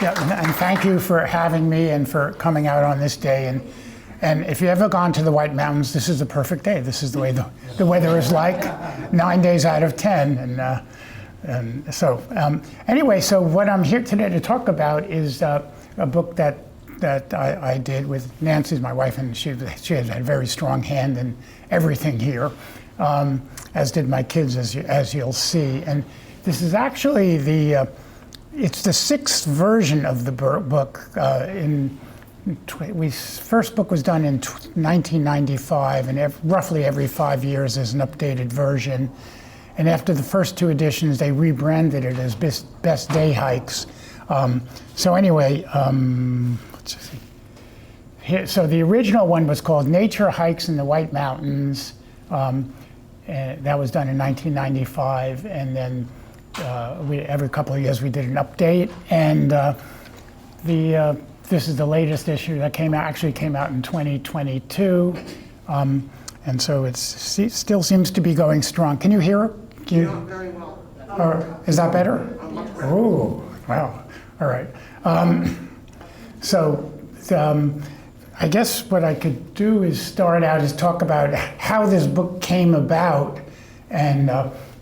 Yeah, and thank you for having me and for coming out on this day. And if you've ever gone to the White Mountains, this is the perfect day. This is the way the weather is like 9 days out of 10. And so anyway, so what I'm here today to talk about is a book that I did with Nancy's my wife, and she has a very strong hand in everything here, as did my kids, as you'll see. And this is actually it's the 6th version of the book. First book was done in 1995, and roughly every 5 years there's an updated version. And after the first 2 editions, they rebranded it as Best Day Hikes. So anyway, let's see. So the original one was called Nature Hikes in the White Mountains. And that was done in 1995, and then every couple of years we did an update, and this is the latest issue that came out in 2022, and so it still seems to be going strong. Can you hear it? Yeah, very well. Or is that better? Oh, wow. All right. I guess what I could do is talk about how this book came about, and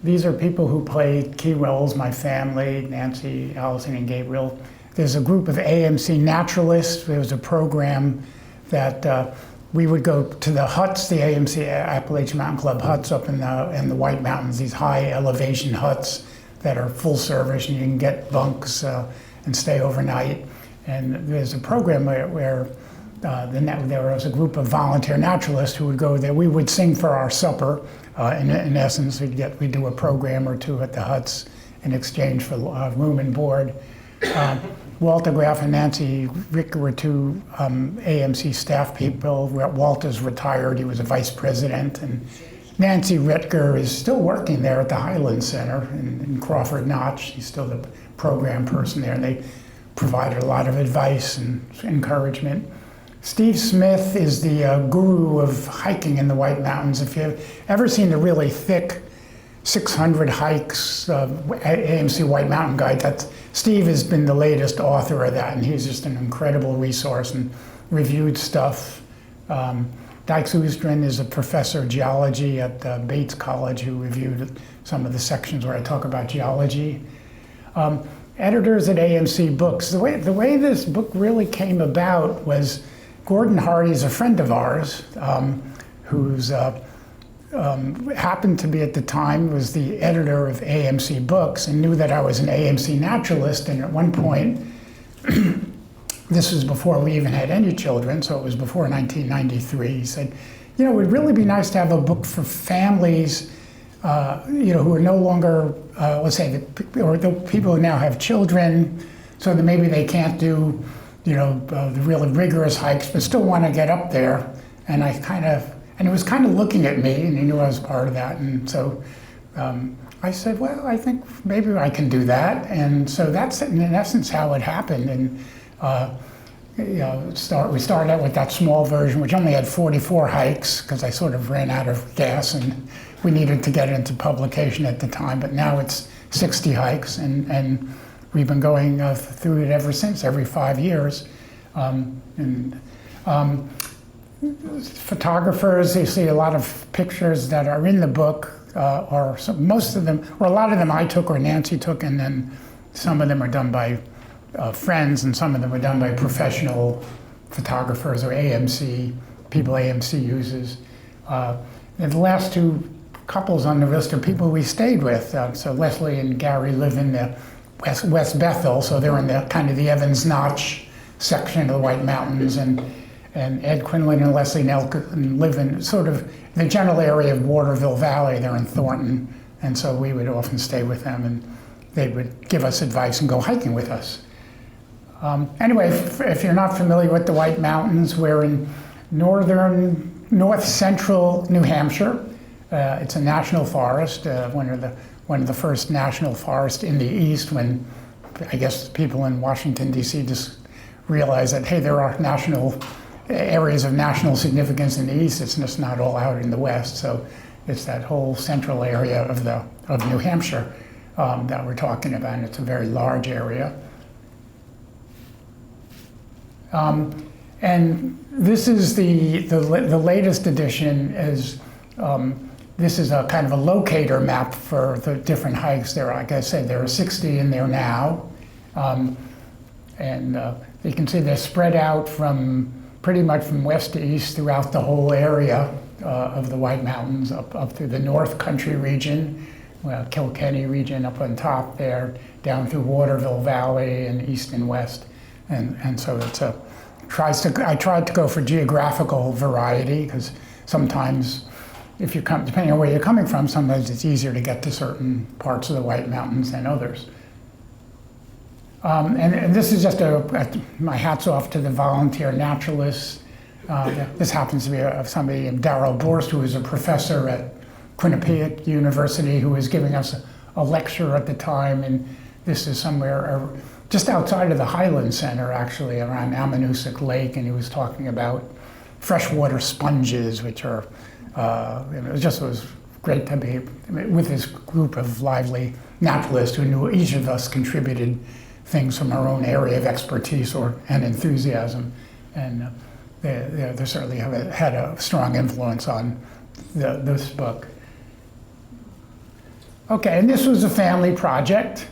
these are people who played key roles, my family, Nancy, Allison, and Gabriel. There's a group of AMC naturalists. There was a program that we would go to the huts, the AMC Appalachian Mountain Club huts up in the White Mountains, these high elevation huts that are full service, and you can get bunks and stay overnight. And there's a program where there was a group of volunteer naturalists who would go there. We would sing for our supper. In essence, we'd do a program or two at the huts in exchange for room and board. Walter Graff and Nancy Rick were 2 AMC staff people. Walter's retired, he was a vice president, and Nancy Ritger is still working there at the Highland Center in Crawford Notch. She's still the program person there, and they provided a lot of advice and encouragement. Steve Smith is the guru of hiking in the White Mountains. If you've ever seen the really thick 600 hikes, AMC White Mountain Guide, Steve has been the latest author of that, and he's just an incredible resource and reviewed stuff. Dykes Oostrin is a professor of geology at Bates College who reviewed some of the sections where I talk about geology. Editors at AMC Books. The way this book really came about was Gordon Hardy's a friend of ours, who's happened to be at the time was the editor of AMC Books and knew that I was an AMC naturalist. And at one point, this was before we even had any children, so it was before 1993. He said, "You know, it would really be nice to have a book for families, who are no longer, let's say, or the people who now have children, so that maybe they can't do." The really rigorous hikes, but still want to get up there. And he was kind of looking at me, and he knew I was part of that. And so I said, well, I think maybe I can do that. And so that's in essence how it happened. And we started out with that small version, which only had 44 hikes, because I sort of ran out of gas, and we needed to get it into publication at the time. But now it's 60 hikes, and we've been going through it ever since, every 5 years. Photographers, you see a lot of pictures that are in the book. most of them, or a lot of them I took or Nancy took, and then some of them are done by friends, and some of them are done by professional photographers or AMC, people AMC uses. And the last two couples on the list are people we stayed with. So Leslie and Gary live in the West Bethel, so they're in the kind of the Evans Notch section of the White Mountains, and Ed Quinlan and Leslie Nelson live in sort of the general area of Waterville Valley. They're in Thornton, and so we would often stay with them, and they would give us advice and go hiking with us. Anyway, if you're not familiar with the White Mountains, we're in north central New Hampshire. It's a national forest, one of the first national forests in the East, when I guess people in Washington, D.C. just realized that, hey, there are national areas of national significance in the East. It's just not all out in the West. So it's that whole central area of New Hampshire that we're talking about, and it's a very large area. And this is the latest edition. This is a kind of a locator map for the different hikes. There, like I said, there are 60 in there now. And you can see they're spread out from pretty much from west to east throughout the whole area of the White Mountains, up through the North Country region, Kilkenny region up on top there, down through Waterville Valley and east and west. And so I tried to go for geographical variety, because sometimes if you come, depending on where you're coming from, sometimes it's easier to get to certain parts of the White Mountains than others. And this is just my hat's off to the volunteer naturalists. This happens to be somebody named Darrell Borst, who was a professor at Quinnipiac University, who was giving us a lecture at the time. And this is somewhere just outside of the Highland Center, actually, around Ammonoosuc Lake. And he was talking about freshwater sponges, which are, it was great to be with this group of lively naturalists who knew each of us contributed things from our own area of expertise and enthusiasm. And they certainly have had a strong influence on this book. Okay, and this was a family project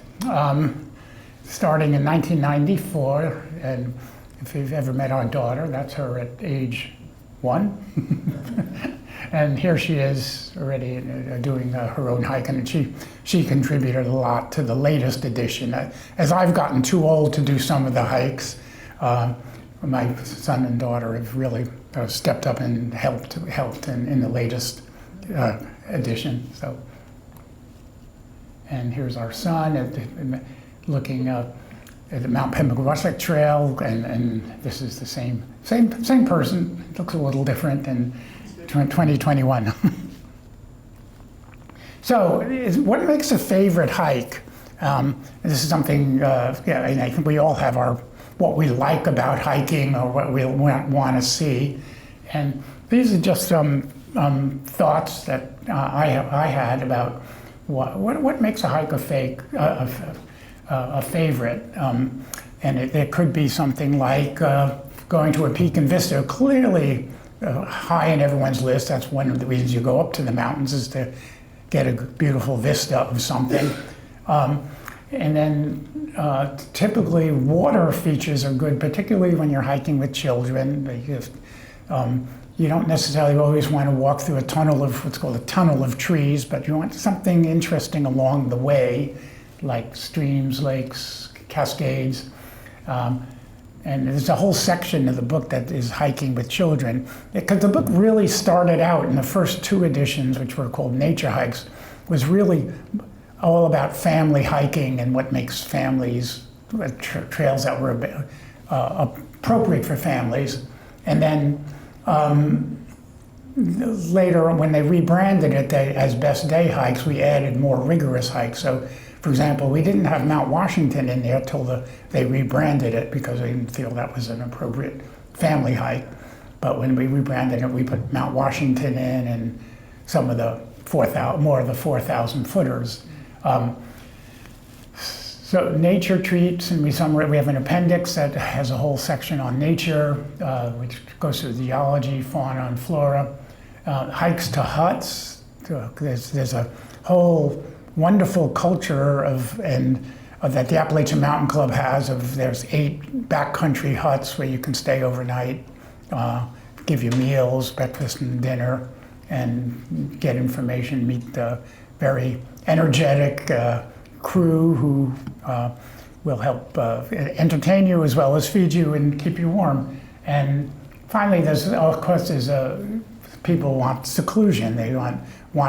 starting in 1994. And if you've ever met our daughter, that's her at age 1. And here she is already doing her own hike, and she contributed a lot to the latest edition. As I've gotten too old to do some of the hikes, my son and daughter have really stepped up and helped in the latest edition. So, and here's our son looking at the Mount Pemigewasset Trail, and this is the same person. It looks a little different in 2021. So, what makes a favorite hike? This is something, I think we all have what we like about hiking or what we want to see. And these are just some thoughts that I had about what makes a hike a favorite. And it could be something like going to a peak and vista. Clearly high on everyone's list. That's one of the reasons you go up to the mountains, is to get a beautiful vista of something. And then typically water features are good, particularly when you're hiking with children. Because, you don't necessarily always want to walk through what's called a tunnel of trees, but you want something interesting along the way, like streams, lakes, cascades. And there's a whole section of the book that is hiking with children. Because the book really started out in the first 2 editions, which were called Nature Hikes, was really all about family hiking and what makes families, trails that were appropriate for families. And then later, when they rebranded it as Best Day Hikes, we added more rigorous hikes. So, for example, we didn't have Mount Washington in there till they rebranded it, because they didn't feel that was an appropriate family hike. But when we rebranded it, we put Mount Washington in and some of the 4,000 footers. So nature treats, and we have an appendix that has a whole section on nature, which goes through geology, fauna, and flora. Hikes to huts, There's a whole wonderful culture that the Appalachian Mountain Club has. There's 8 backcountry huts where you can stay overnight, give you meals, breakfast and dinner, and get information, meet the very energetic crew who will help entertain you as well as feed you and keep you warm. And finally, of course, people want seclusion. They want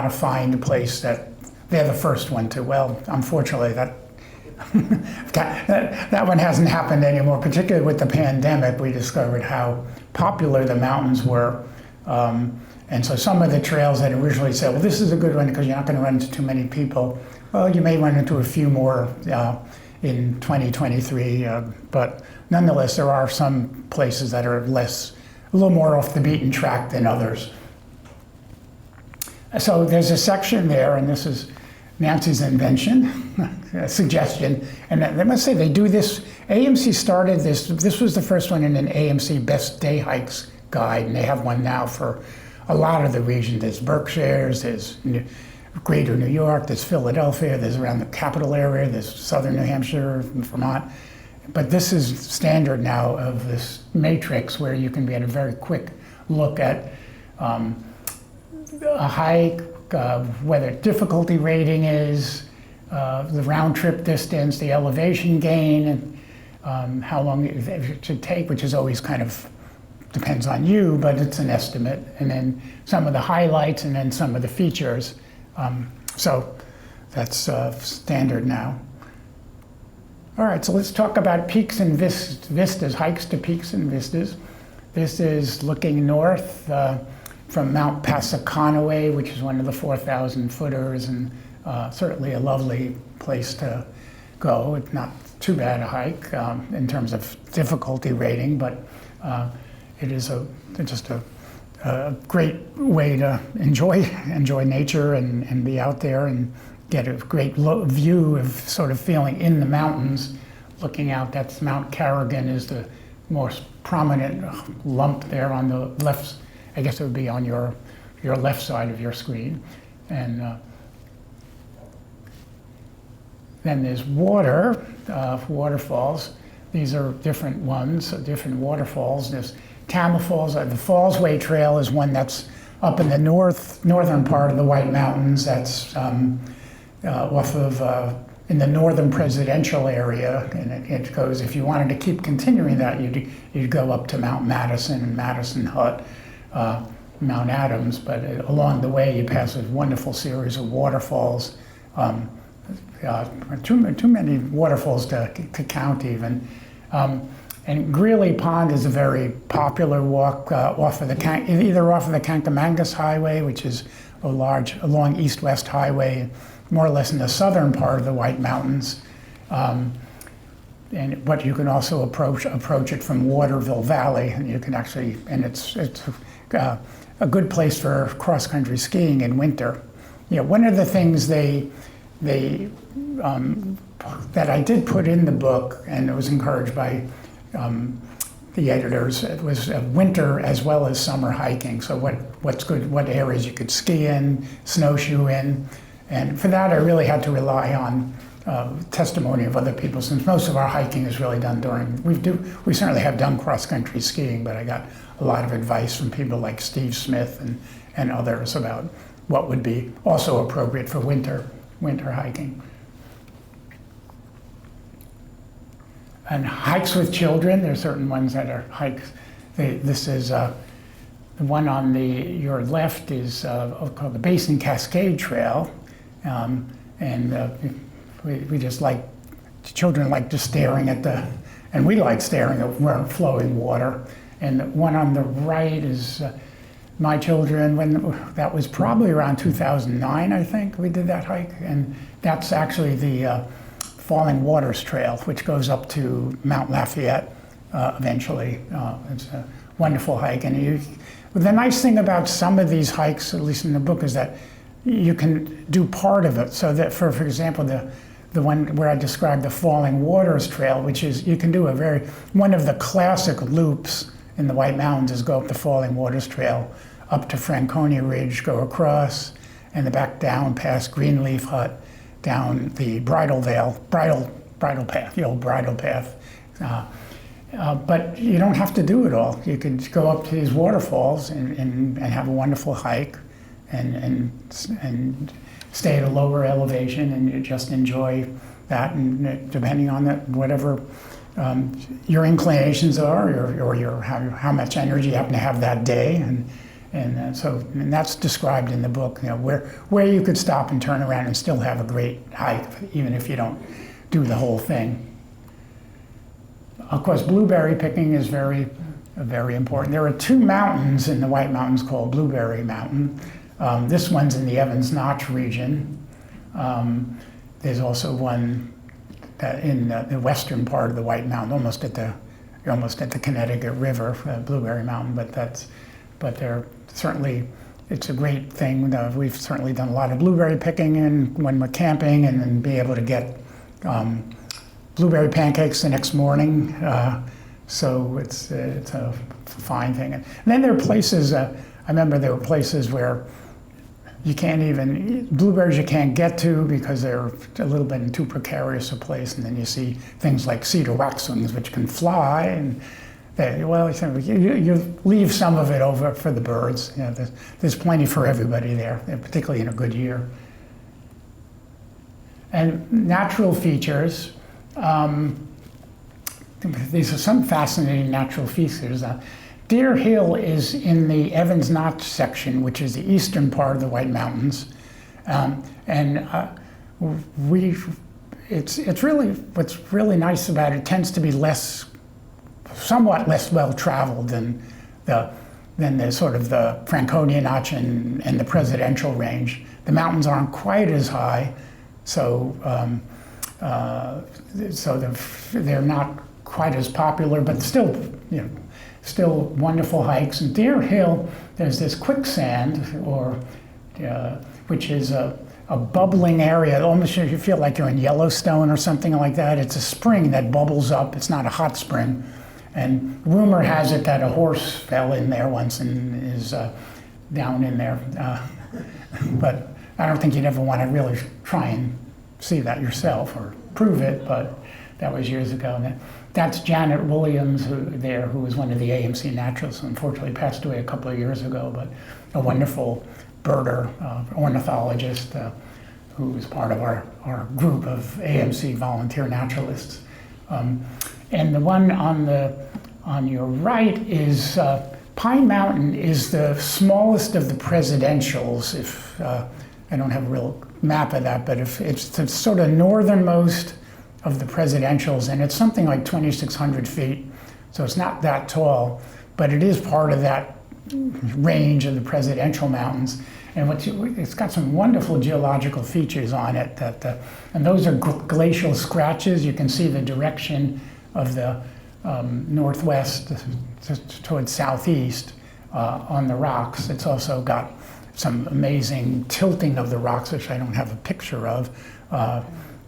to find a place that they're the first one to. Well, unfortunately, that one hasn't happened anymore. Particularly with the pandemic, we discovered how popular the mountains were. And so some of the trails that originally said, well, this is a good one because you're not going to run into too many people. Well, you may run into a few more in 2023, but nonetheless, there are some places that are a little more off the beaten track than others. So there's a section there, and this is Nancy's invention, a suggestion. And I must say, they do this. AMC started this. This was the first one in an AMC Best Day Hikes guide, and they have one now for a lot of the region. There's Berkshires, there's Greater New York, there's Philadelphia, there's around the capital area, there's southern New Hampshire, Vermont. But this is standard now of this matrix where you can get a very quick look at a hike, whether difficulty rating is, the round trip distance, the elevation gain, and how long it should take, which is always kind of depends on you, but it's an estimate. And then some of the highlights and then some of the features. So that's standard now. All right, so let's talk about peaks and vistas, hikes to peaks and vistas. This is looking north from Mount Passaconaway, which is one of the 4,000 footers, and certainly a lovely place to go. It's not too bad a hike in terms of difficulty rating, but it is just a great way to enjoy nature and be out there and get a great view of sort of feeling in the mountains. Looking out, that's Mount Carrigan is the most prominent lump there on the left. I guess it would be on your left side of your screen. And then there's waterfalls. These are different ones, different waterfalls. There's Tama Falls. The Fallsway Trail is one that's up in the northern part of the White Mountains. That's off of in the northern presidential area, and it goes. If you wanted to keep continuing that, you'd go up to Mount Madison and Madison Hut, Mount Adams. But along the way, you pass a wonderful series of waterfalls. Too many waterfalls to count even. And Greeley Pond is a very popular walk either off of the Kankamangas Highway, which is a long east-west highway, more or less in the southern part of the White Mountains. But you can also approach it from Waterville Valley, and you can actually, and it's a good place for cross-country skiing in winter. You know, one of the things that I did put in the book, and it was encouraged by the editors, it was winter as well as summer hiking. So what's good, what areas you could ski in, snowshoe in, and for that I really had to rely on testimony of other people, since most of our hiking is really done we certainly have done cross-country skiing, but I got a lot of advice from people like Steve Smith and others about what would be also appropriate for winter hiking. And hikes with children, there are certain ones that are hikes. This is the one on your left is called the Basin Cascade Trail, and we just like, children like just staring at and we like staring at flowing water. And the one on the right is my children, that was probably around 2009, I think, we did that hike. And that's actually the Falling Waters Trail, which goes up to Mount Lafayette eventually. It's a wonderful hike. And the nice thing about some of these hikes, at least in the book, is that you can do part of it. So that, for example, the one where I described the Falling Waters Trail, which is, you can do one of the classic loops in the White Mountains is go up the Falling Waters Trail, up to Franconia Ridge, go across, and the back down past Greenleaf Hut, down the bridle path, the old bridle path. But you don't have to do it all. You could go up to these waterfalls and have a wonderful hike and stay at a lower elevation and you just enjoy that, and depending on that, whatever your inclinations are or how much energy you happen to have that day. And that's described in the book, where you could stop and turn around and still have a great hike, even if you don't do the whole thing. Of course, blueberry picking is very, very important. There are two mountains in the White Mountains called Blueberry Mountain. This one's in the Evans Notch region. There's also one in the western part of the White Mountain, almost at the Connecticut River, Blueberry Mountain. But they're certainly, it's a great thing. We've certainly done a lot of blueberry picking and when we're camping, and then be able to get blueberry pancakes the next morning. So it's a fine thing. And then there are places, I remember there were places where you can't even, blueberries you can't get to because they're a little bit in too precarious a place, and then you see things like cedar waxwings which can fly, and you leave some of it over for the birds. There's plenty for everybody there, particularly in a good year. And natural features, these are some fascinating natural features. Deer Hill is in the Evans Notch section, which is the eastern part of the White Mountains, it's really, what's really nice about it, tends to be somewhat less well traveled than the sort of the Franconia Notch and the Presidential Range. The mountains aren't quite as high, so they're not quite as popular, but still wonderful hikes. And Deer Hill, there's this quicksand, which is a bubbling area. Almost you feel like you're in Yellowstone or something like that. It's a spring that bubbles up. It's not a hot spring. And rumor has it that a horse fell in there once and is down in there. But I don't think you'd ever want to really try and see that yourself or prove it, but that was years ago. And that's Janet Williams, who was one of the AMC naturalists, who unfortunately passed away a couple of years ago, but a wonderful birder, ornithologist, who was part of our group of AMC volunteer naturalists. And the one on your right is Pine Mountain is the smallest of the presidentials. If I don't have a real map of that, but if it's the sort of northernmost of the presidentials, and it's something like 2,600 feet, so it's not that tall, but it is part of that range of the presidential mountains. And it's got some wonderful geological features on it, and those are glacial scratches. You can see the direction of the northwest towards southeast on the rocks. It's also got some amazing tilting of the rocks, which I don't have a picture of,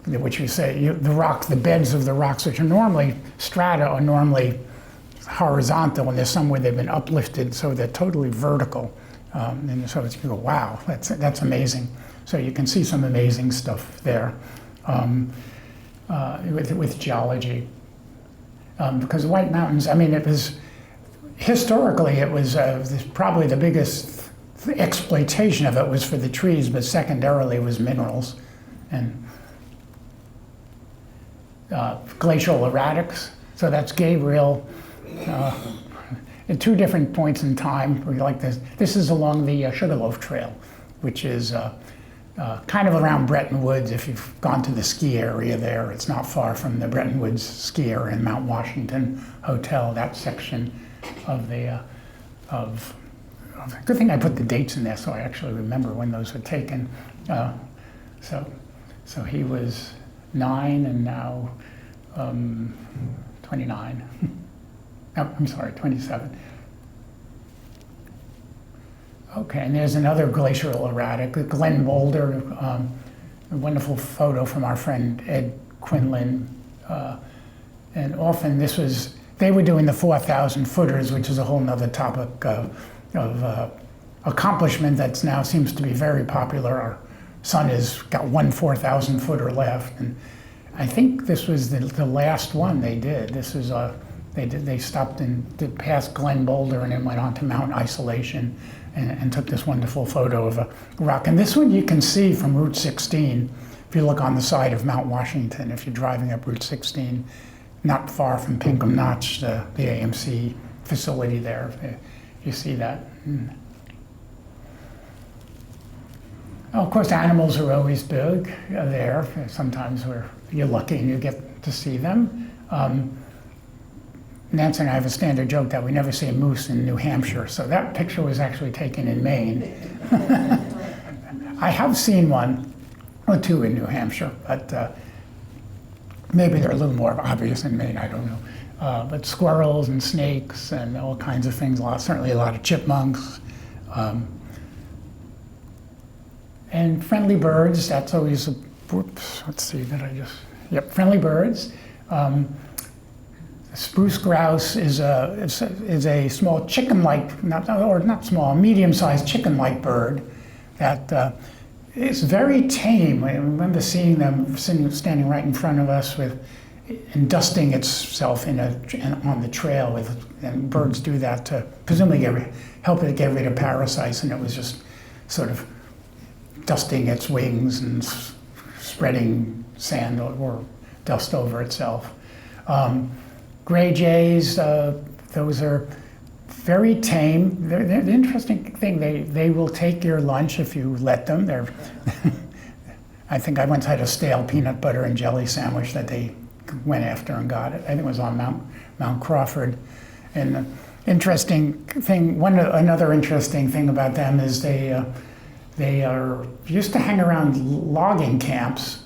which you say, the beds of the rocks, which are normally, strata are normally horizontal, and there's some where they've been uplifted, so they're totally vertical. And so you go, wow, that's amazing. So you can see some amazing stuff there with geology. Because the White Mountains, I mean, historically it was probably the biggest exploitation of it was for the trees, but secondarily it was minerals. And glacial erratics, so that's Gabriel. At two different points in time, like this. This is along the Sugarloaf Trail, which is kind of around Bretton Woods. If you've gone to the ski area there, it's not far from the Bretton Woods ski area and Mount Washington Hotel. That section of the good thing I put the dates in there, so I actually remember when those were taken. So he was 9 and now 29. I'm sorry, 27. Okay, and there's another glacial erratic, Glen Boulder, a wonderful photo from our friend Ed Quinlan. And often they were doing the 4,000 footers, which is a whole nother topic of accomplishment that's now seems to be very popular. Our son has got one 4,000 footer left, and I think this was the last one they did. This is they stopped and did past Glen Boulder and then went on to Mount Isolation and took this wonderful photo of a rock. And this one you can see from Route 16 if you look on the side of Mount Washington, if you're driving up Route 16, not far from Pinkham Notch, the AMC facility there. You see that. Oh, of course, animals are always big there. Sometimes you're lucky and you get to see them. Nancy and I have a standard joke that we never see a moose in New Hampshire, so that picture was actually taken in Maine. I have seen one or two in New Hampshire, but maybe they're a little more obvious in Maine, I don't know. But squirrels and snakes and all kinds of things, certainly a lot of chipmunks. And friendly birds, that's always a, whoops, let's see, friendly birds. Spruce grouse is a small chicken-like, not small, medium-sized chicken-like bird that is very tame. I remember seeing them standing right in front of us and dusting itself on the trail and birds do that to presumably help it get rid of parasites, and it was just sort of dusting its wings and spreading sand or dust over itself. Gray jays, those are very tame. The interesting thing, they will take your lunch if you let them. I think I once had a stale peanut butter and jelly sandwich that they went after and got it. I think it was on Mount Crawford. And another interesting thing about them is they are used to hang around logging camps,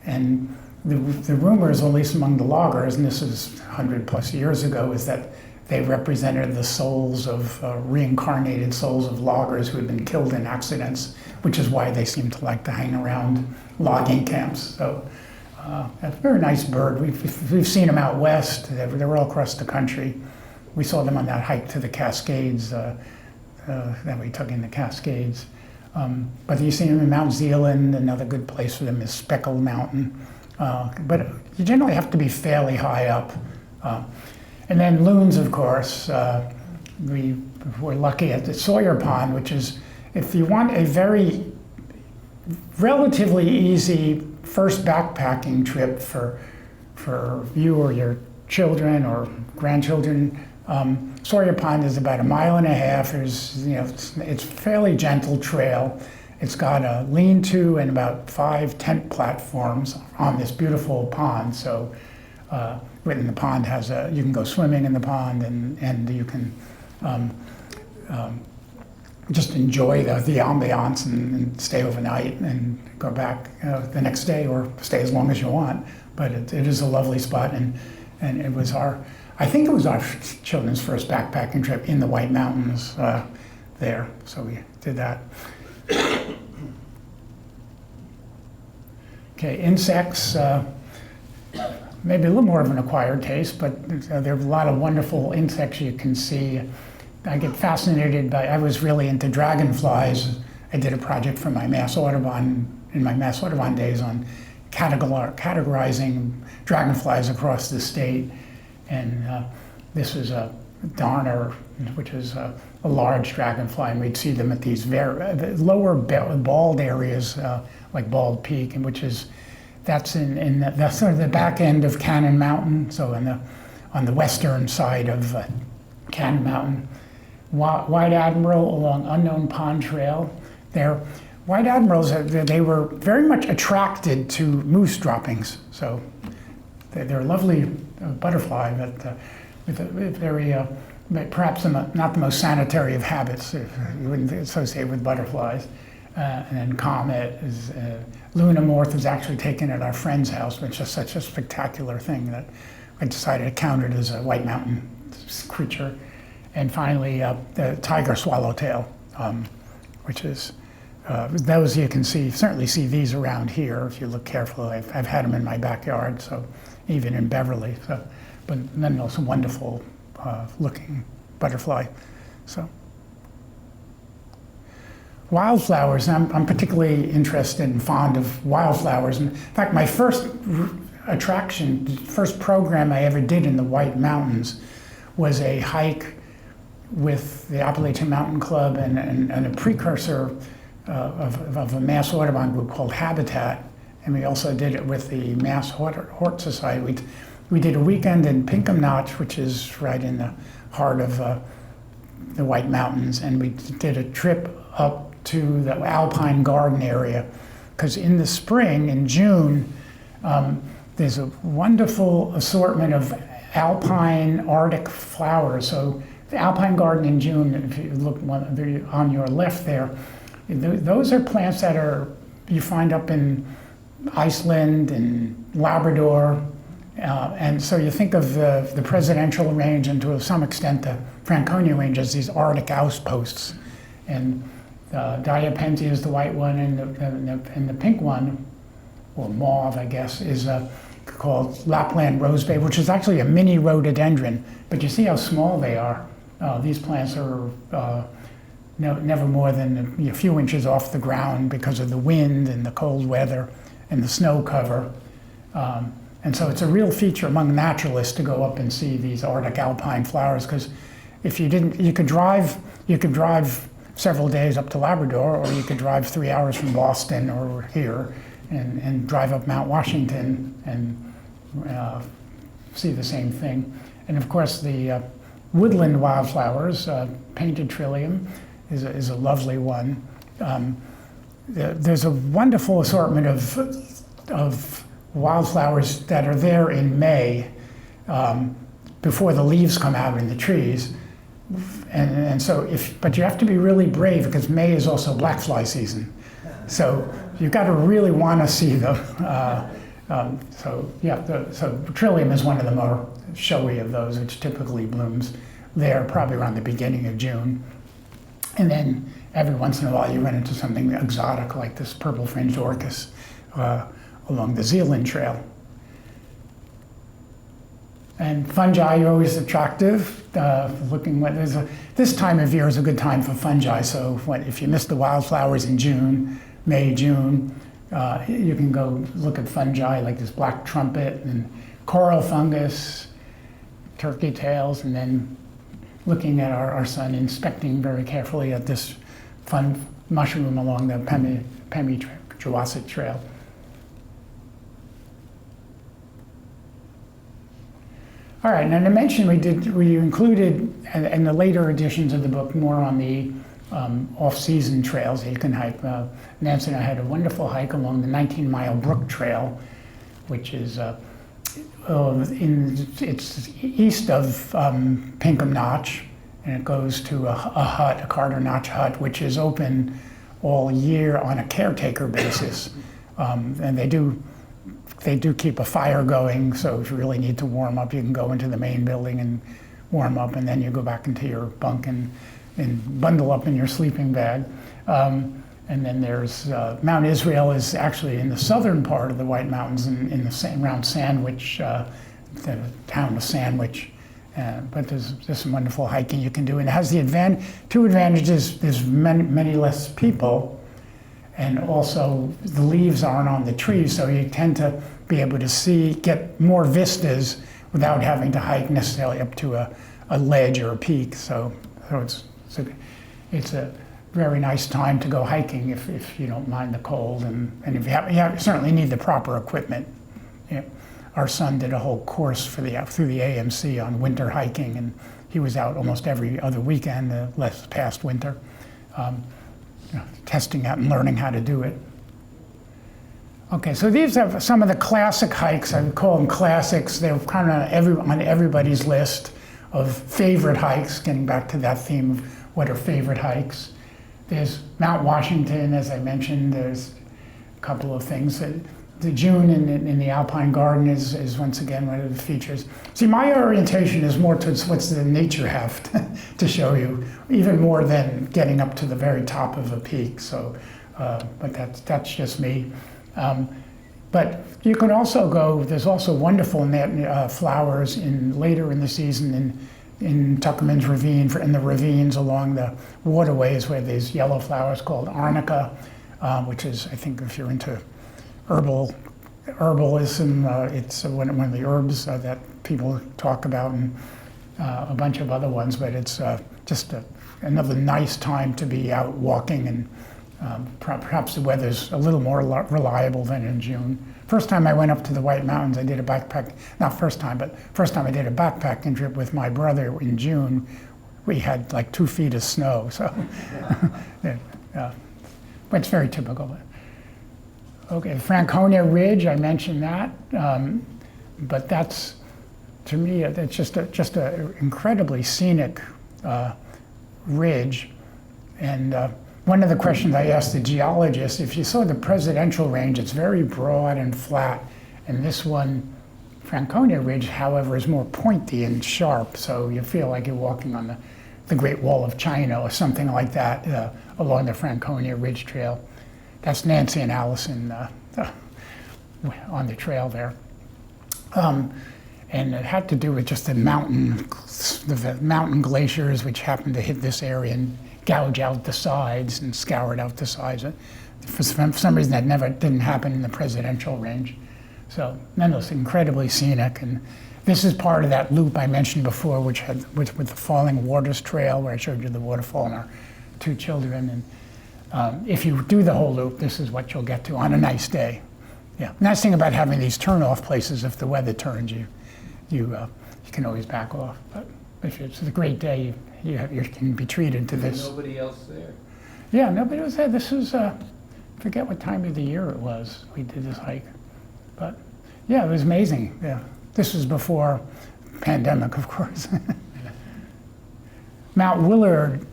and the rumors, at least among the loggers, and this is 100 plus years ago, is that they represented the souls of reincarnated souls of loggers who had been killed in accidents, which is why they seem to like to hang around logging camps. So a very nice bird. We've seen them out west. They're all across the country. We saw them on that hike to the Cascades that we took in the Cascades. But you see them in Mount Zealand. Another good place for them is Speckle Mountain. But you generally have to be fairly high up. And then loons, of course. We were lucky at the Sawyer Pond, which is, if you want a very relatively easy first backpacking trip for you or your children or grandchildren, Sawyer Pond is about 1.5 miles. It's a fairly gentle trail. It's got a lean-to and about 5 tent platforms on this beautiful pond. So, in the pond you can go swimming in the pond, and you can just enjoy the ambiance and stay overnight and go back the next day or stay as long as you want. But it is a lovely spot, and it was I think it was our children's first backpacking trip in the White Mountains there. So we did that. Okay, insects, maybe a little more of an acquired taste, but there are a lot of wonderful insects you can see. I get fascinated by, I was really into dragonflies. I did a project for my Mass Audubon, in my Mass Audubon days, on categorizing dragonflies across the state. And this is a darner, which is a large dragonfly, and we'd see them at these lower bald areas, like Bald Peak, and that's sort of the back end of Cannon Mountain, so on the western side of Cannon Mountain. White Admiral along Unknown Pond Trail. White Admirals, they were very much attracted to moose droppings, so they're a lovely butterfly, but with very, perhaps not the most sanitary of habits, if you wouldn't associate with butterflies. And then Comet is, Lunamorph is actually taken at our friend's house, which is such a spectacular thing that I decided to count it as a White Mountain creature. And finally, the tiger swallowtail, which is, those you can certainly see these around here if you look carefully. I've had them in my backyard, so even in Beverly. So, but then there's a wonderful looking butterfly. So, wildflowers, I'm particularly interested and fond of wildflowers. In fact, my first attraction, the first program I ever did in the White Mountains was a hike with the Appalachian Mountain Club and a precursor of a Mass Audubon group called Habitat. And we also did it with the Mass Hort Society. We did a weekend in Pinkham Notch, which is right in the heart of the White Mountains, and we did a trip up to the alpine garden area. Because in the spring, in June, there's a wonderful assortment of alpine Arctic flowers. So the alpine garden in June, if you look on your left there, those are plants that you find up in Iceland and Labrador. And so you think of the Presidential Range and to some extent the Franconia Range as these Arctic outposts. And Diapensia is the white one, and the pink one, or mauve, I guess, is called Lapland Rosebay, which is actually a mini rhododendron. But you see how small they are. These plants are never more than a few inches off the ground because of the wind and the cold weather and the snow cover. And so it's a real feature among naturalists to go up and see these Arctic alpine flowers, because if you didn't, you could drive several days up to Labrador, or you could drive 3 hours from Boston or here and drive up Mount Washington and see the same thing. And of course the woodland wildflowers, painted trillium is a lovely one. There's a wonderful assortment of wildflowers that are there in May, before the leaves come out in the trees. And so but you have to be really brave, because May is also black fly season. So you've got to really want to see them. So trillium is one of the more showy of those, which typically blooms there probably around the beginning of June. And then every once in a while you run into something exotic like this purple fringed orchis along the Zealand Trail. And fungi are always attractive. This time of year is a good time for fungi. So if you miss the wildflowers in June, May, June, you can go look at fungi like this black trumpet and coral fungus, turkey tails, and then looking at our son, inspecting very carefully at this fun mushroom along the Pemi-Jawasset Trail. All right, and I mentioned we included in the later editions of the book more on the off-season trails that you can hike. Nancy and I had a wonderful hike along the 19-mile Brook Trail, which is it's east of Pinkham Notch, and it goes to a Carter Notch hut, which is open all year on a caretaker basis, and they do keep a fire going, so if you really need to warm up, you can go into the main building and warm up, and then you go back into your bunk and bundle up in your sleeping bag. And then there's Mount Israel is actually in the southern part of the White Mountains, around Sandwich, the town of Sandwich. But there's some wonderful hiking you can do, and it has the two advantages. There's many less people, and also the leaves aren't on the trees, so you tend to be able to get more vistas without having to hike necessarily up to a ledge or a peak. So it's a very nice time to go hiking if you don't mind the cold, and if you certainly need the proper equipment. Yeah. Our son did a whole course through the AMC on winter hiking, and he was out almost every other weekend past winter. Testing out and learning how to do it. Okay, so these are some of the classic hikes. I would call them classics. They're kind of on everybody's list of favorite hikes, getting back to that theme of what are favorite hikes. There's Mount Washington, as I mentioned. There's a couple of things. The June in the Alpine Garden is once again one of the features. See, my orientation is more towards what's the nature have to show you, even more than getting up to the very top of a peak. So, but that's just me. But you can also go. There's also wonderful flowers later in the season in Tuckerman's Ravine, in the ravines along the waterways where there's yellow flowers called arnica, which is, I think if you're into herbalism, it's one of the herbs that people talk about, and a bunch of other ones, but it's just another nice time to be out walking, and perhaps the weather's a little more reliable than in June. First time I went up to the White Mountains, I did a backpack, not first time, but first time I did a backpacking trip with my brother in June. We had like 2 feet of snow, so but it's very typical. Okay, Franconia Ridge, I mentioned that, but that's, to me, it's just a incredibly scenic ridge. And one of the questions I asked the geologist, if you saw the presidential range, it's very broad and flat, and this one, Franconia Ridge, however, is more pointy and sharp, so you feel like you're walking on the Great Wall of China or something like that along the Franconia Ridge Trail. That's Nancy and Allison on the trail there. And it had to do with just the mountain glaciers which happened to hit this area and gouge out the sides and scoured out the sides. For some reason that didn't happen in the presidential range. So nonetheless, incredibly scenic. And this is part of that loop I mentioned before, which with the Falling Waters Trail, where I showed you the waterfall and our 2 children. And if you do the whole loop, this is what you'll get to on a nice day. Yeah, nice thing about having these turn-off places, if the weather turns, you can always back off. But if it's a great day, you can be treated to this. Nobody else there? Yeah, nobody was there. This was, forget what time of the year it was we did this hike. But yeah, it was amazing. Yeah, this was before pandemic, of course. Mount Willard,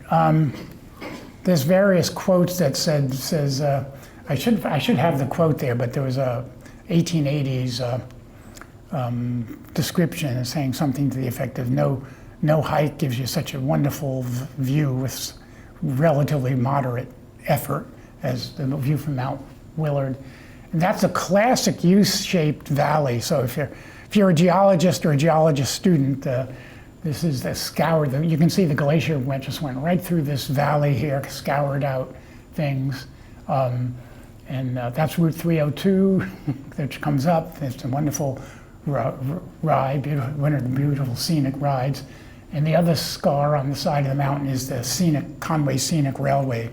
there's various quotes that says, I should have the quote there, but there was a 1880s description saying something to the effect of no hike gives you such a wonderful view with relatively moderate effort as the view from Mount Willard. And that's a classic U-shaped valley. So if you're a geologist or a geologist student, this is the scoured. You can see the glacier just went right through this valley here, scoured out things. And that's Route 302, which comes up. It's a wonderful ride, one of the beautiful scenic rides. And the other scar on the side of the mountain is the Conway Scenic Railway.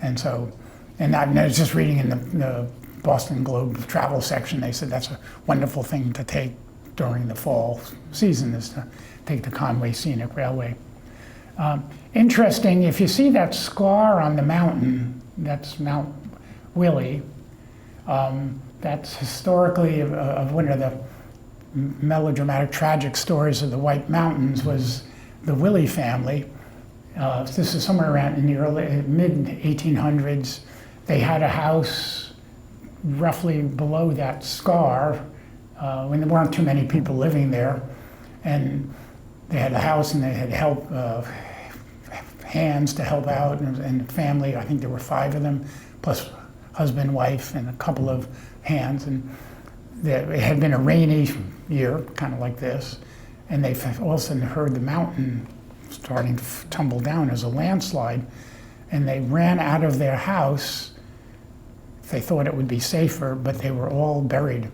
And I was just reading in the Boston Globe travel section, they said that's a wonderful thing to take during the fall season, is to take the Conway Scenic Railway. Interesting, if you see that scar on the mountain, that's Mount Willie. That's historically of one of the melodramatic, tragic stories of the White Mountains was the Willie family. This is somewhere around in the mid-1800s. They had a house roughly below that scar when there weren't too many people living there. And they had a house and they had hands to help out, and family, I think there were 5 of them, plus husband, wife, and a couple of hands. And it had been a rainy year, kind of like this, and they all of a sudden heard the mountain starting to tumble down as a landslide, and they ran out of their house. They thought it would be safer, but they were all buried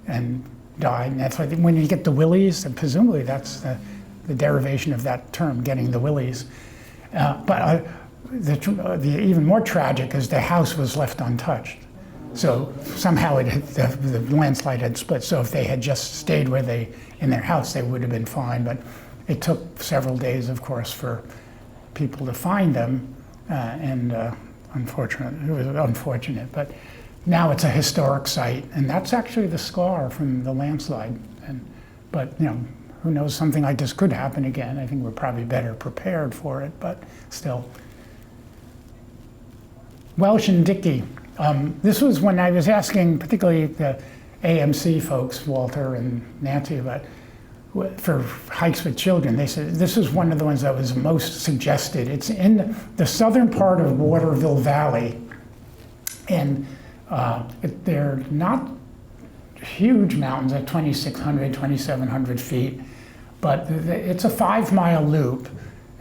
and died. And that's why when you get the willies, and presumably that's the derivation of that term, getting the willies. But the even more tragic is the house was left untouched. So somehow the landslide had split. So if they had just stayed in their house, they would have been fine. But it took several days, of course, for people to find them, and it was unfortunate. But now it's a historic site, and that's actually the scar from the landslide. But who knows, something like this could happen again. I think we're probably better prepared for it, but still. Welsh and Dickey. This was when I was asking, particularly the AMC folks, Walter and Nancy, about for hikes with children. They said this is one of the ones that was most suggested. It's in the southern part of Waterville Valley, and they're not huge mountains at 2,600, 2,700 feet, But it's a 5-mile loop,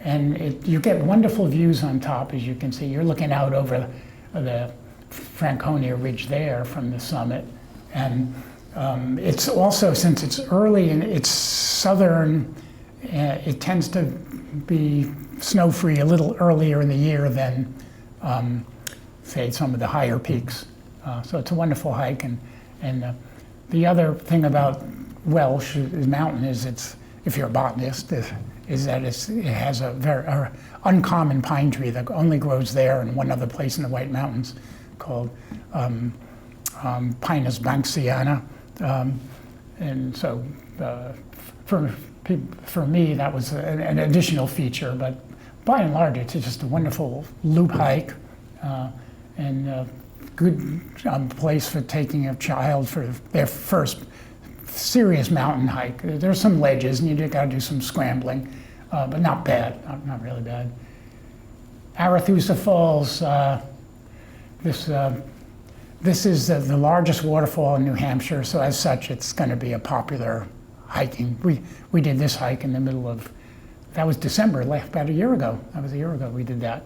and you get wonderful views on top, as you can see. You're looking out over the Franconia Ridge there from the summit. And it's also, since it's early and it's southern, it tends to be snow-free a little earlier in the year than, say, some of the higher peaks. So it's a wonderful hike. And the other thing about Welsh mountain is if you're a botanist, is that it has a very uncommon pine tree that only grows there and one other place in the White Mountains called Pinus banksiana. And so for me, that was an additional feature, but by and large, it's just a wonderful loop hike and a good place for taking a child for their first serious mountain hike. There's some ledges and you gotta do some scrambling, but not bad, not really bad. Arethusa Falls, this is the largest waterfall in New Hampshire, so as such, it's gonna be a popular hiking. We did this hike in the middle of, that was December, about a year ago. That was a year ago we did that.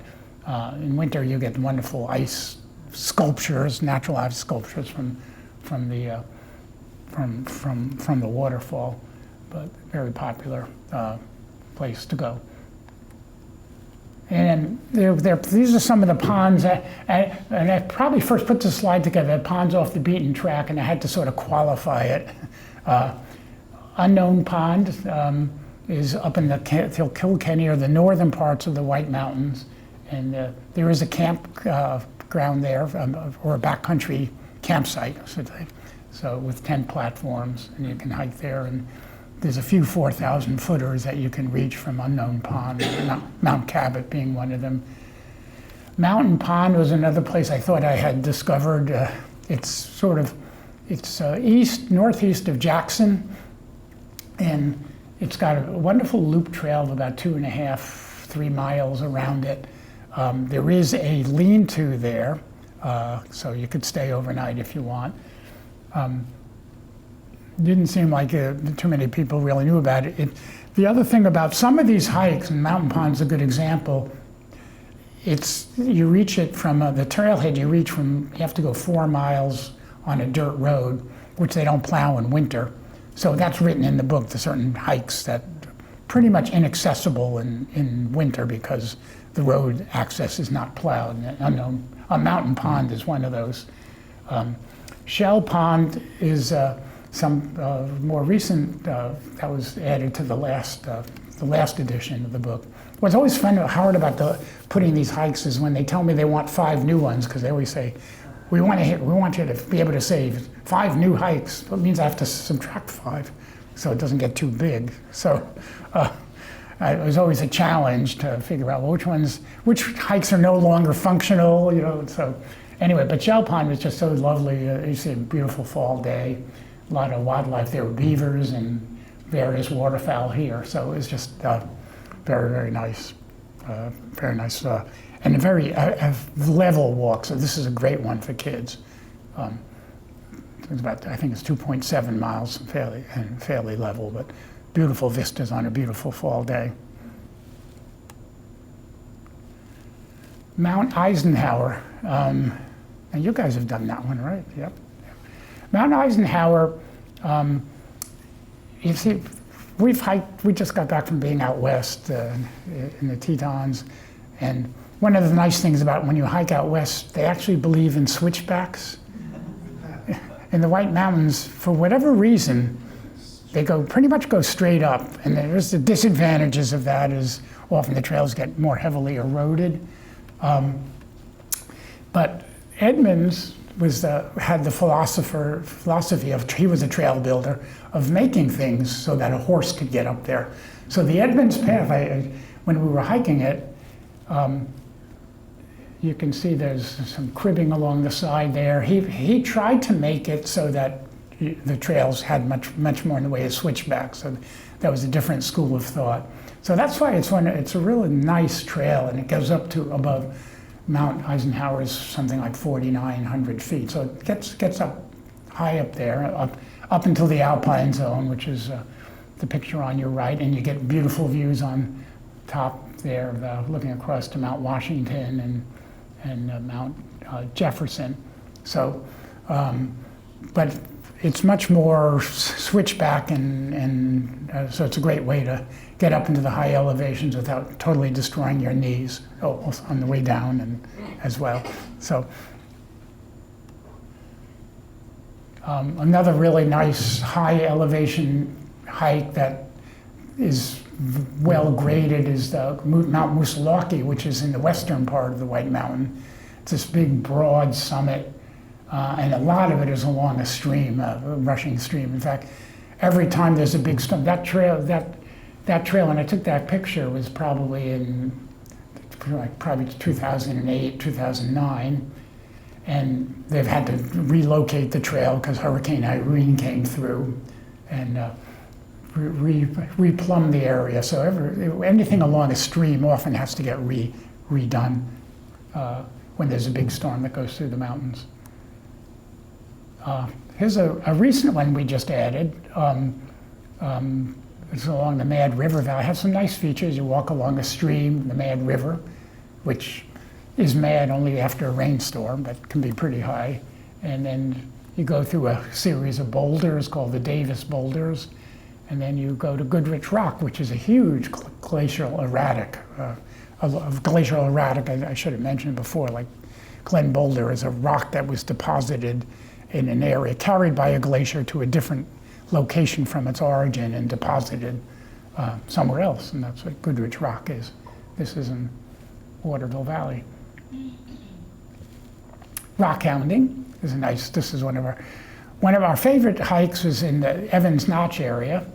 In winter, you get wonderful ice sculptures, natural ice sculptures from the waterfall, but very popular place to go. And these are some of the ponds, and I probably first put the slide together, ponds off the beaten track, and I had to sort of qualify it. Unknown Pond is up in the Kilkenny, or the northern parts of the White Mountains, and there is a campground there, or a backcountry campsite, so with 10 platforms, and you can hike there. And there's a few 4,000 footers that you can reach from Unknown Pond, Mount Cabot being one of them. Mountain Pond was another place I thought I had discovered. It's northeast of Jackson, and it's got a wonderful loop trail of about 2.5, 3 miles around it. There is a lean-to there, so you could stay overnight if you want. Didn't seem like too many people really knew about it. The other thing about some of these hikes, and Mountain Pond's a good example, you reach it from the trailhead, you have to go 4 miles on a dirt road, which they don't plow in winter. So that's written in the book, the certain hikes that are pretty much inaccessible in winter because the road access is not plowed. A Mountain Pond is one of those. Shell Pond is some more recent, that was added to the last edition of the book. What's always hard about putting these hikes is when they tell me they want 5 new ones, because they always say, we want you to be able to say 5 new hikes. That means I have to subtract 5, so it doesn't get too big. So it was always a challenge to figure out which hikes are no longer functional, so anyway, but Shell Pond was just so lovely. You see a beautiful fall day, a lot of wildlife. There were beavers and various waterfowl here, so it was just very, very nice. Very nice, and a very level walk, so this is a great one for kids. It's about, I think it's 2.7 miles, fairly level, but beautiful vistas on a beautiful fall day. Mount Eisenhower. Now you guys have done that one, right? Yep. Mount Eisenhower, you see, we just got back from being out west in the Tetons, and one of the nice things about when you hike out west, they actually believe in switchbacks. In the White Mountains, for whatever reason, they pretty much go straight up, and there's the disadvantages of that is often the trails get more heavily eroded. But Edmonds had the philosophy of, he was a trail builder, of making things so that a horse could get up there. So the Edmonds Path, when we were hiking it, you can see there's some cribbing along the side there. He tried to make it so that the trails had much more in the way of switchbacks. So that was a different school of thought. So that's why it's a really nice trail, and it goes up to above Mount Eisenhower is something like 4,900 feet. So it gets up high up there, up until the alpine zone, which is the picture on your right, and you get beautiful views on top there, looking across to Mount Washington and Mount Jefferson. So, but it's much more switchback, and so it's a great way to get up into the high elevations without totally destroying your knees on the way down and as well. So another really nice high elevation hike that is well graded is the Mount Moosilauke, which is in the western part of the White Mountain. It's this big broad summit, and a lot of it is along a stream, a rushing stream. In fact, every time there's a big storm, that trail, and I took that picture, was probably in probably 2008, 2009, and they've had to relocate the trail because Hurricane Irene came through and replumb the area. So anything along a stream often has to get redone when there's a big storm that goes through the mountains. Here's a recent one we just added. It's along the Mad River Valley. It has some nice features. You walk along a stream, the Mad River, which is mad only after a rainstorm, but can be pretty high. And then you go through a series of boulders called the Davis Boulders, and then you go to Goodrich Rock, which is a huge glacial erratic. Glacial erratic, I should have mentioned before, like Glen Boulder is a rock that was deposited in an area, carried by a glacier to a different location from its origin and deposited somewhere else, and that's what Goodrich Rock is. This is in Waterville Valley. Rock hounding is this is one of our favorite hikes was in the Evans Notch area,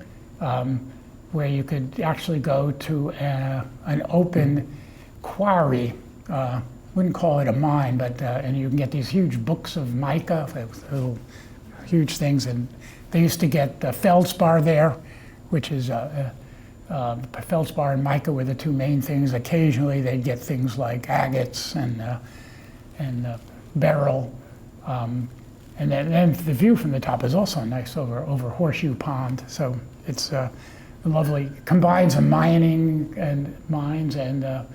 where you could actually go to an open quarry. Wouldn't call it a mine, but and you can get these huge books of mica, little huge things, and they used to get feldspar there, which is feldspar and mica were the two main things. Occasionally they'd get things like agates and beryl, and then the view from the top is also nice over Horseshoe Pond. So it's lovely. Combines a mining and mines and a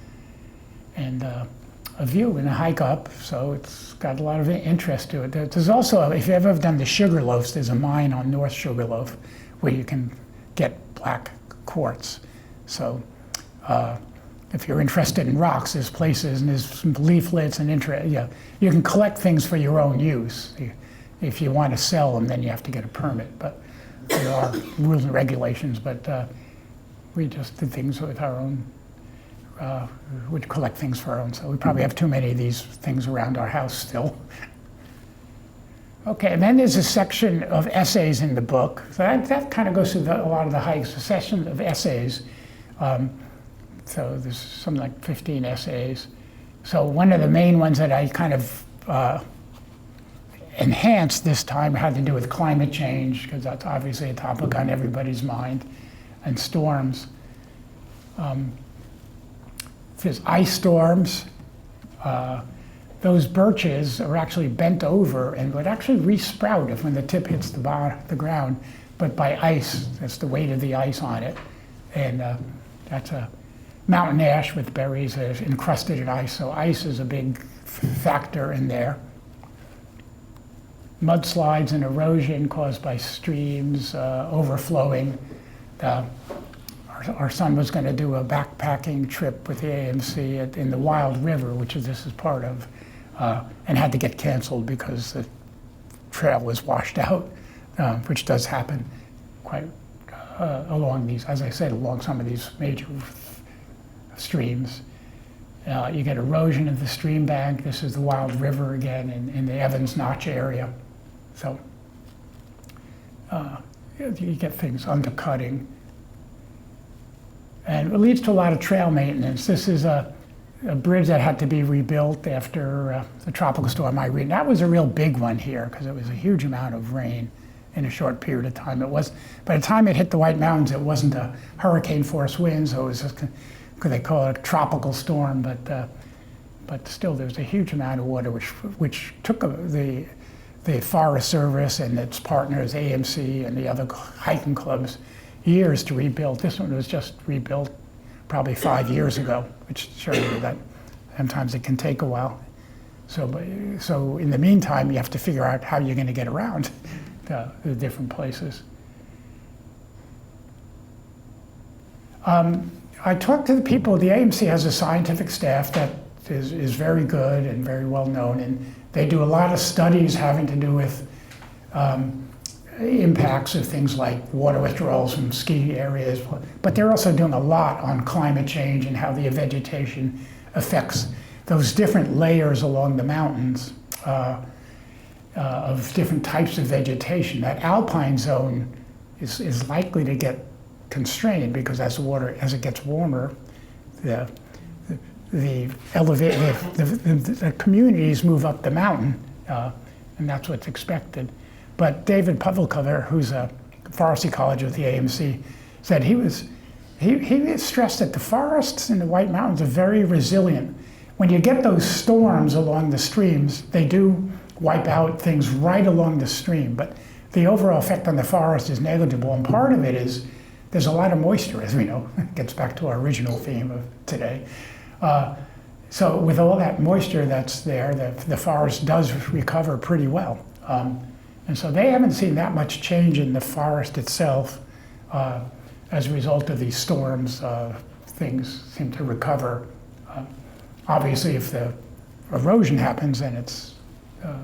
view and a hike up, so it's got a lot of interest to it. There's also, if you've ever done the Sugarloaf, there's a mine on North Sugarloaf where you can get black quartz. So if you're interested in rocks, there's places and there's some leaflets and you can collect things for your own use. If you want to sell them, then you have to get a permit, but there are rules and regulations, but we just did things with our own. Would collect things for our own, so we probably have too many of these things around our house still. Okay, and then there's a section of essays in the book. So that kind of goes through a lot of the hikes, a section of essays. So there's something like 15 essays. So one of the main ones that I kind of enhanced this time had to do with climate change, because that's obviously a topic on everybody's mind, and storms. There's ice storms. Those birches are actually bent over and would actually resprout if when the tip hits the ground, but by ice, that's the weight of the ice on it. And that's a mountain ash with berries that is encrusted in ice, so ice is a big factor in there. Mudslides and erosion caused by streams overflowing. Our son was going to do a backpacking trip with the AMC in the Wild River, which this is part of, and had to get canceled because the trail was washed out, which does happen quite along these, as I said, along some of these major streams. You get erosion of the stream bank. This is the Wild River again in the Evans Notch area. So you get things undercutting. And it leads to a lot of trail maintenance. This is a bridge that had to be rebuilt after the tropical storm Irene. That was a real big one here because it was a huge amount of rain in a short period of time. It was, by the time it hit the White Mountains, it wasn't a hurricane force wind, so it was just, they call it a tropical storm, but still there was a huge amount of water which took the Forest Service and its partners, AMC and the other hiking clubs, years to rebuild. This one was just rebuilt probably 5 years ago, which shows you that sometimes it can take a while. So in the meantime, you have to figure out how you're going to get around the different places. I talked to the people. The AMC has a scientific staff that is very good and very well known, and they do a lot of studies having to do with impacts of things like water withdrawals from ski areas, but they're also doing a lot on climate change and how the vegetation affects those different layers along the mountains of different types of vegetation. That alpine zone is likely to get constrained because as it gets warmer, the communities move up the mountain, and that's what's expected. But David Pavlikover, who's a forest ecologist with the AMC, said he stressed that the forests in the White Mountains are very resilient. When you get those storms along the streams, they do wipe out things right along the stream, but the overall effect on the forest is negligible, and part of it is there's a lot of moisture, as we know. It gets back to our original theme of today. So with all that moisture that's there, the forest does recover pretty well. And so they haven't seen that much change in the forest itself as a result of these storms. Things seem to recover. Obviously, if the erosion happens, then it's a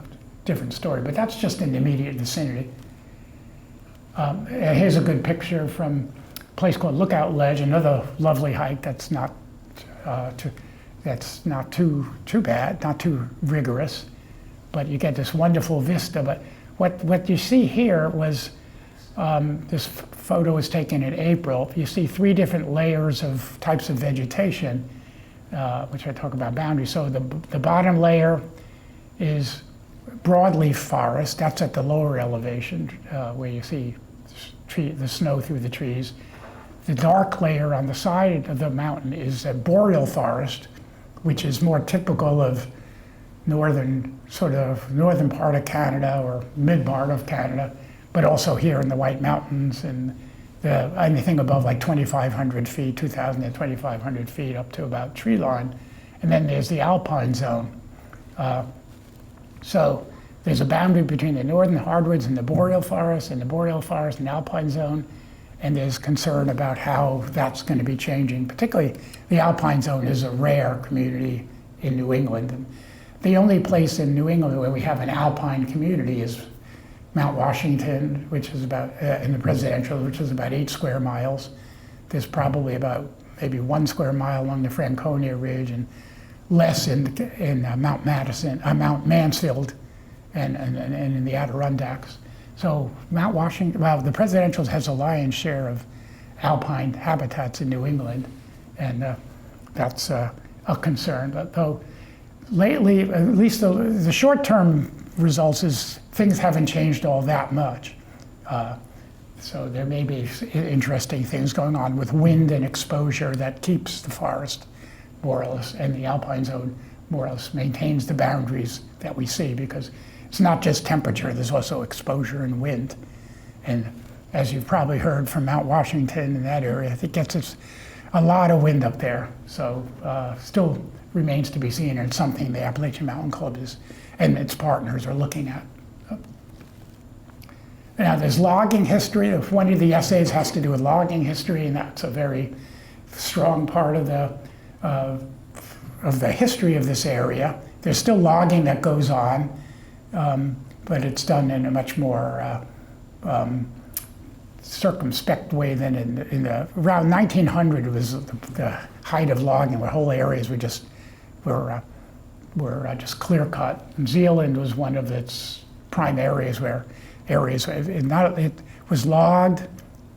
different story, but that's just in the immediate vicinity. And here's a good picture from a place called Lookout Ledge, another lovely hike that's not too bad, not too rigorous, but you get this wonderful vista. But what you see here was, this photo was taken in April. You see 3 different layers of types of vegetation, which I talk about boundaries. So the bottom layer is broadleaf forest. That's at the lower elevation where you see the snow through the trees. The dark layer on the side of the mountain is a boreal forest, which is more typical of northern part of Canada or mid part of Canada, but also here in the White Mountains and anything above like 2,500 feet, 2,000 to 2,500 feet up to about tree line. And then there's the alpine zone. So there's a boundary between the northern hardwoods and the boreal forest and the alpine zone. And there's concern about how that's going to be changing. Particularly, the alpine zone is a rare community in New England. And the only place in New England where we have an alpine community is Mount Washington, which is about, in the presidential, which is about 8 square miles. There's probably about maybe 1 square mile along the Franconia Ridge and less in Mount Mansfield and in the Adirondacks. So Mount Washington, well, the presidential has a lion's share of alpine habitats in New England, and that's a concern. But though lately, at least the short-term results is things haven't changed all that much. So there may be interesting things going on with wind and exposure that keeps the forest more or less, and the alpine zone more or less maintains the boundaries that we see, because it's not just temperature, there's also exposure and wind. And as you've probably heard from Mount Washington in that area, it gets a lot of wind up there. So still remains to be seen, and it's something the Appalachian Mountain Club and its partners are looking at. Now there's logging history. One of the essays has to do with logging history, and that's a very strong part of the history of this area. There's still logging that goes on, but it's done in a much more circumspect way than in the around 1900 was the height of logging, where whole areas were just clear cut. And Zealand was one of its prime areas where it was logged,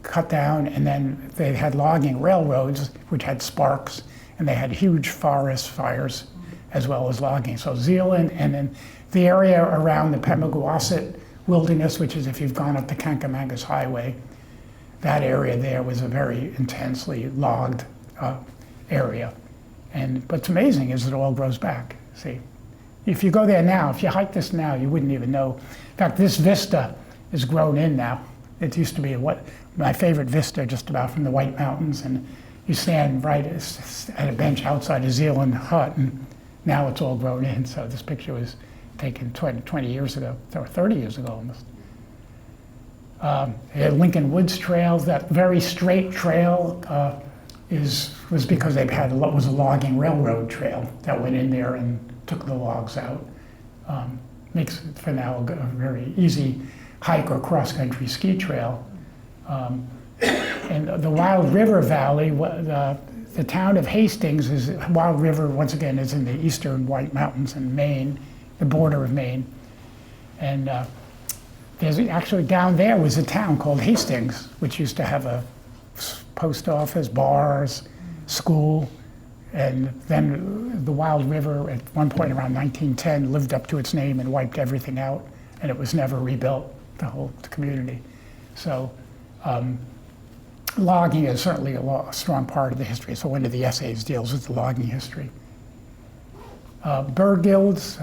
cut down, and then they had logging railroads which had sparks, and they had huge forest fires as well as logging. So Zealand, and then the area around the Pemigewasset Wilderness, which is if you've gone up the Kankamangas Highway, that area there was a very intensely logged area. But what's amazing is it all grows back. See, if you go there now, if you hike this now, you wouldn't even know. In fact, this vista is grown in now. It used to be my favorite vista just about from the White Mountains, and you stand right at a bench outside a Zealand hut, and now it's all grown in. So this picture was taken 20 years ago, or 30 years ago almost. Lincoln Woods Trails, that very straight trail was because was a logging railroad trail that went in there and took the logs out. Makes it for now a very easy hike or cross-country ski trail. And the Wild River Valley, the town of Hastings Wild River, once again, is in the eastern White Mountains in Maine, the border of Maine. And there's actually down there was a town called Hastings, which used to have a post office, bars, school, and then the Wild River at one point around 1910 lived up to its name and wiped everything out, and it was never rebuilt, the whole community. So logging is certainly a strong part of the history. So one of the essays deals with the logging history. Bird guilds.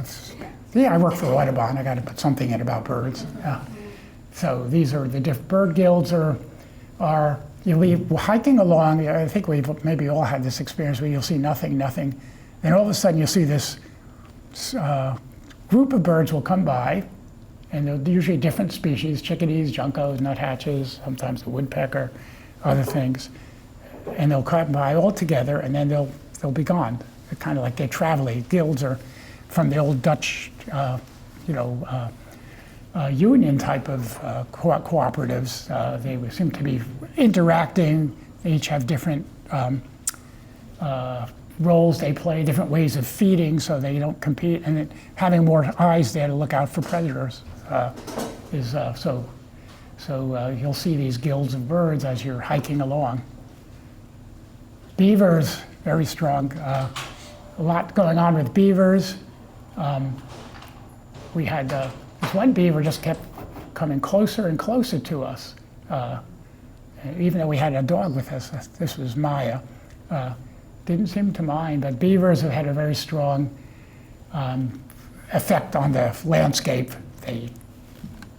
Yeah, I work for Audubon. I got to put something in about birds. So these are the different bird guilds. Are you leave hiking along? I think we've maybe all had this experience where you'll see nothing, then all of a sudden you'll see this group of birds will come by, and they're usually different species: chickadees, juncos, nuthatches, sometimes the woodpecker, other things, and they'll come by all together, and then they'll be gone. They're kind of like they're traveling. Guilds are from the old Dutch, union type of cooperatives. They seem to be interacting. They each have different roles they play, different ways of feeding, so they don't compete. And then having more eyes there to look out for predators so you'll see these guilds of birds as you're hiking along. Beavers, very strong. A lot going on with beavers. We had this one beaver just kept coming closer and closer to us. Even though we had a dog with us, this was Maya, didn't seem to mind, but beavers have had a very strong effect on the landscape. They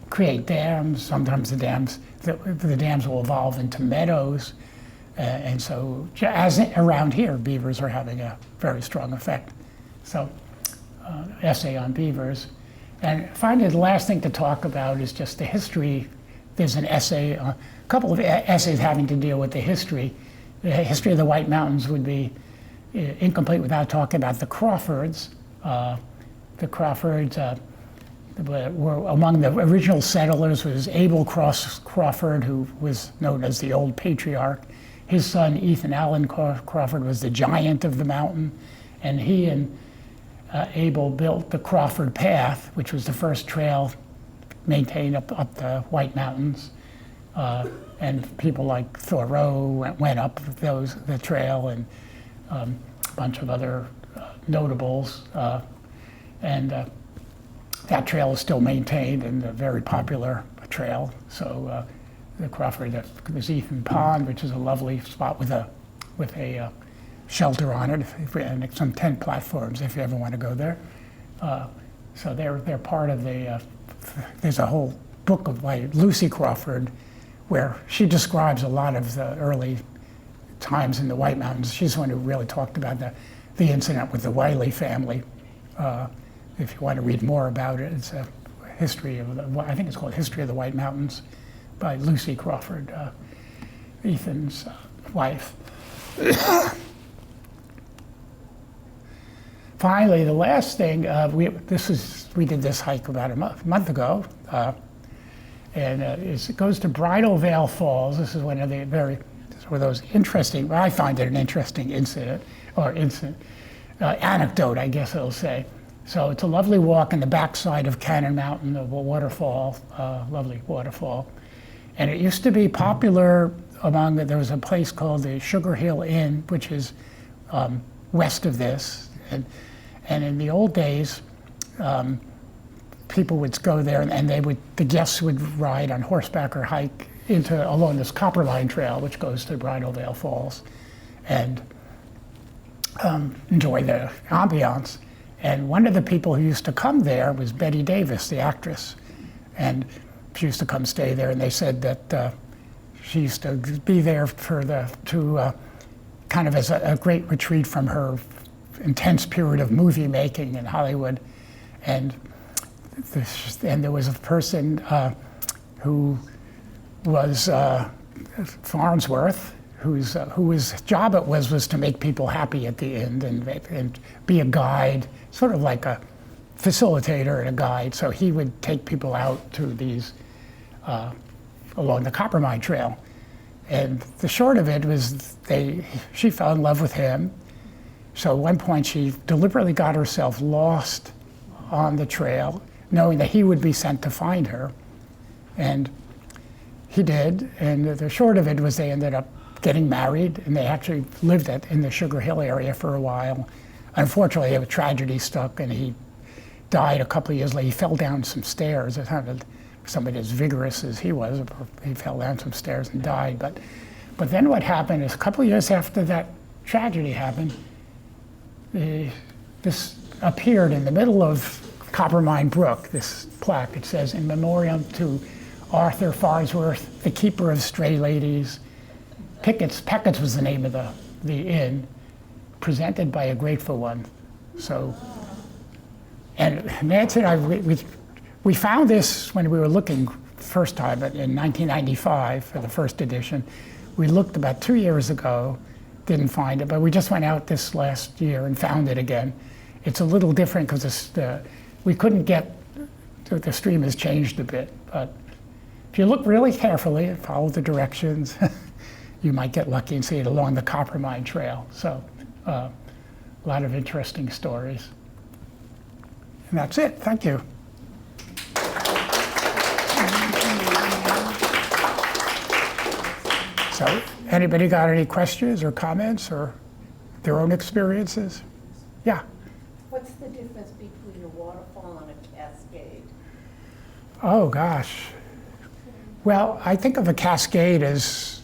create dams. Sometimes the dams will evolve into meadows. And so, as around here, beavers are having a very strong effect. So, essay on beavers. And finally, the last thing to talk about is just the history. There's an essay, a couple of essays having to deal with the history. The history of the White Mountains would be incomplete without talking about the Crawfords. The Crawfords were among the original settlers was Abel Crawford, who was known as the Old Patriarch. His son, Ethan Allen Crawford, was the giant of the mountain, and he and Abel built the Crawford Path, which was the first trail maintained up the White Mountains. And people like Thoreau went up the trail, and a bunch of other notables. And that trail is still maintained and a very popular trail. So the Crawford, there's Ethan Pond, which is a lovely spot with a shelter on it, and some tent platforms if you ever want to go there. So they're part of there's a whole book by Lucy Crawford where she describes a lot of the early times in the White Mountains. She's the one who really talked about the incident with the Wiley family. If you want to read more about it, it's a history of I think it's called History of the White Mountains by Lucy Crawford, Ethan's wife. Finally, the last thing, we did this hike about a month ago, and it goes to Bridal Veil Falls. This is one of those interesting, I find it an interesting anecdote, I guess I'll say. So it's a lovely walk in the backside of Cannon Mountain, a waterfall, lovely waterfall. And it used to be popular there was a place called the Sugar Hill Inn, which is west of this. And in the old days, people would go there, and the guests would ride on horseback or hike along this Copperline Trail, which goes to Bridal Veil Falls, and enjoy the ambiance. And one of the people who used to come there was Betty Davis, the actress. And she used to come stay there, and they said that she used to be there for kind of as a great retreat from her intense period of movie making in Hollywood. And there was a person who was Farnsworth, whose job it was to make people happy at the end and be a guide, sort of like a facilitator and a guide. So he would take people out to these along the Coppermine Trail. And the short of it was she fell in love with him. So at one point she deliberately got herself lost on the trail, knowing that he would be sent to find her. And he did. And the short of it was they ended up getting married, and they actually lived in the Sugar Hill area for a while. Unfortunately, a tragedy stuck, and he died a couple of years later. He fell down some stairs. Somebody as vigorous as he was, he fell down some stairs and died. But then what happened is a couple of years after that tragedy happened, this appeared in the middle of Coppermine Brook, this plaque. It says, "In memoriam to Arthur Farnsworth, the keeper of stray ladies. Peckett's was the name of the inn, presented by a grateful one." So, and Nancy and I, we found this when we were looking first time in 1995 for the first edition. We looked about 2 years ago, didn't find it, but we just went out this last year and found it again. It's a little different because we couldn't get, the stream has changed a bit, but if you look really carefully and follow the directions, you might get lucky and see it along the Coppermine Trail. So a lot of interesting stories. And that's it. Thank you. So anybody got any questions or comments or their own experiences? Yeah. What's the difference between a waterfall and a cascade? Oh, gosh. Well, I think of a cascade as,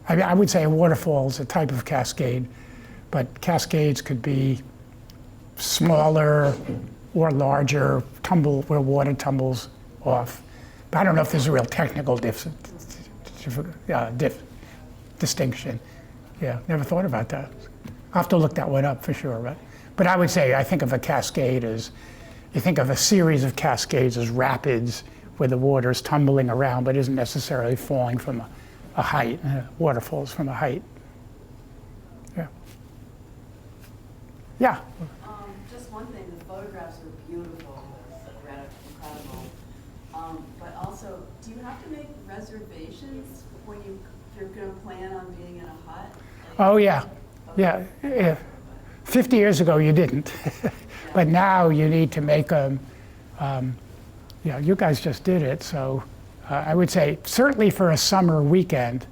I would say a waterfall is a type of cascade, but cascades could be smaller or larger, where water tumbles off. But I don't know if there's a real technical distinction. Yeah, never thought about that. I'll have to look that one up for sure. But I would say I think of a cascade as, you think of a series of cascades as rapids where the water is tumbling around but isn't necessarily falling from a height. Waterfalls from a height. Yeah. Yeah. Just one thing, the photographs are beautiful, incredible. But also, do you have to make reservations when you're going to plan on being in a hut? Oh yeah, yeah. 50 years ago you didn't, but now you need to make them. You guys just did it, so I would say certainly for a summer weekend,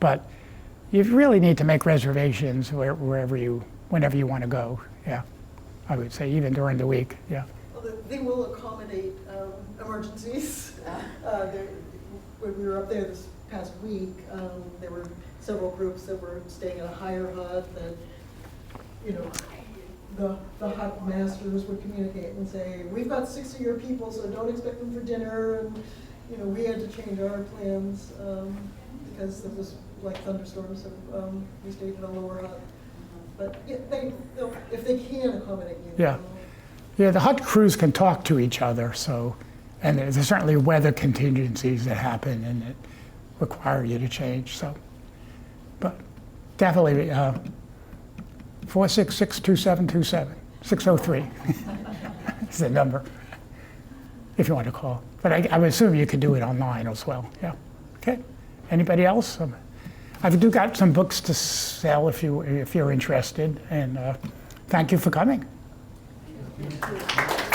but you really need to make reservations whenever you want to go. Yeah, I would say even during the week. Yeah. Well, they will accommodate emergencies. When we were up there this past week, there were several groups that were staying in a higher hut that, the hut masters would communicate and say, we've got 6 of your people, so don't expect them for dinner. And, we had to change our plans because it was like thunderstorms, so we stayed in a lower hut. But yeah, if they can accommodate you. Yeah. Yeah, the hut crews can talk to each other, so, and there's certainly weather contingencies that happen and that require you to change, so. But definitely 466-2727, 603 is the number, if you want to call. But I would assume you could do it online as well, yeah. Okay, anybody else? I've got some books to sell if you're interested, and thank you for coming. Thank you.